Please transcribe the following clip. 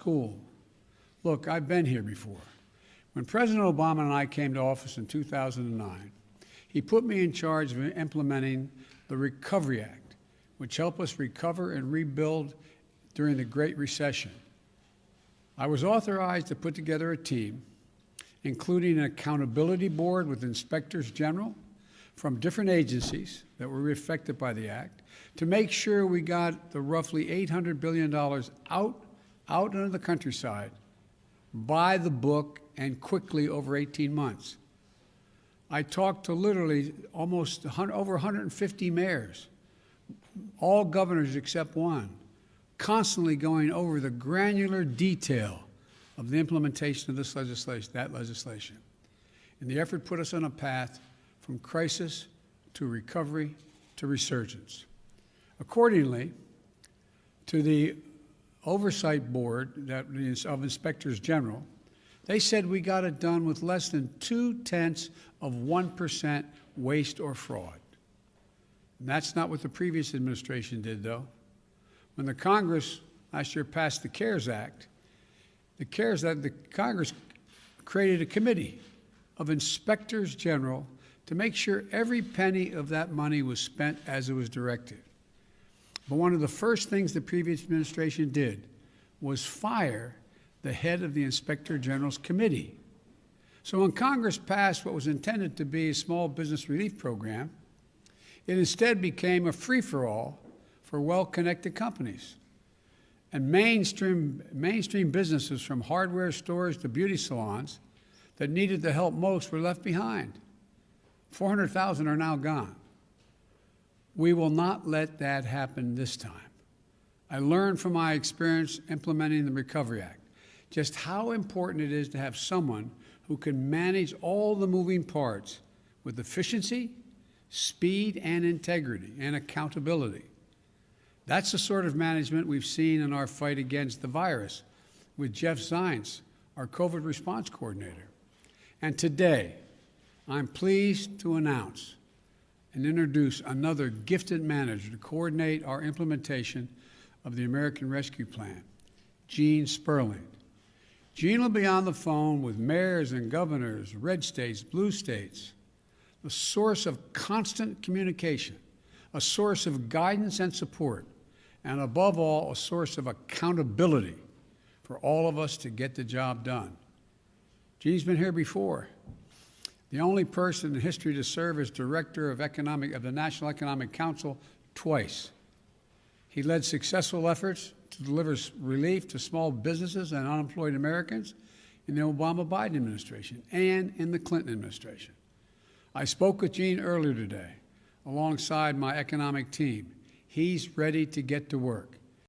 Cool. Look, I've been here before. When President Obama and I came to office in 2009, he put me in charge of implementing the Recovery Act, which helped us recover and rebuild during the Great Recession. I was authorized to put together a team, including an accountability board with inspectors general from different agencies that were affected by the act, to make sure we got the roughly $800 billion out into the countryside by the book and quickly over 18 months. I talked to literally almost over 150 mayors, all governors except one, constantly going over the granular detail of the implementation of this legislation, that legislation. And the effort put us on a path from crisis to recovery to resurgence. Accordingly, to the Oversight Board of Inspectors General, they said we got it done with less than 0.2% waste or fraud. And that's not what the previous administration did, though. When the Congress last year passed the CARES Act, the Congress created a committee of inspectors general to make sure every penny of that money was spent as it was directed. But one of the first things the previous administration did was fire the head of the Inspector General's committee. So when Congress passed what was intended to be a small business relief program, it instead became a free-for-all for well-connected companies. And mainstream businesses, from hardware stores to beauty salons, that needed the help most were left behind. 400,000 are now gone. We will not let that happen this time. I learned from my experience implementing the Recovery Act just how important it is to have someone who can manage all the moving parts with efficiency, speed, and integrity, and accountability. That's the sort of management we've seen in our fight against the virus with Jeff Zients, our COVID response coordinator. And today, I'm pleased to announce and introduce another gifted manager to coordinate our implementation of the American Rescue Plan, Gene Sperling. Gene will be on the phone with mayors and governors, red states, blue states, the source of constant communication, a source of guidance and support, and above all, a source of accountability for all of us to get the job done. Gene's been here before. The only person in history to serve as director of the National Economic Council twice. He led successful efforts to deliver relief to small businesses and unemployed Americans in the Obama-Biden administration and in the Clinton administration. I spoke with Gene earlier today alongside my economic team. He's ready to get to work.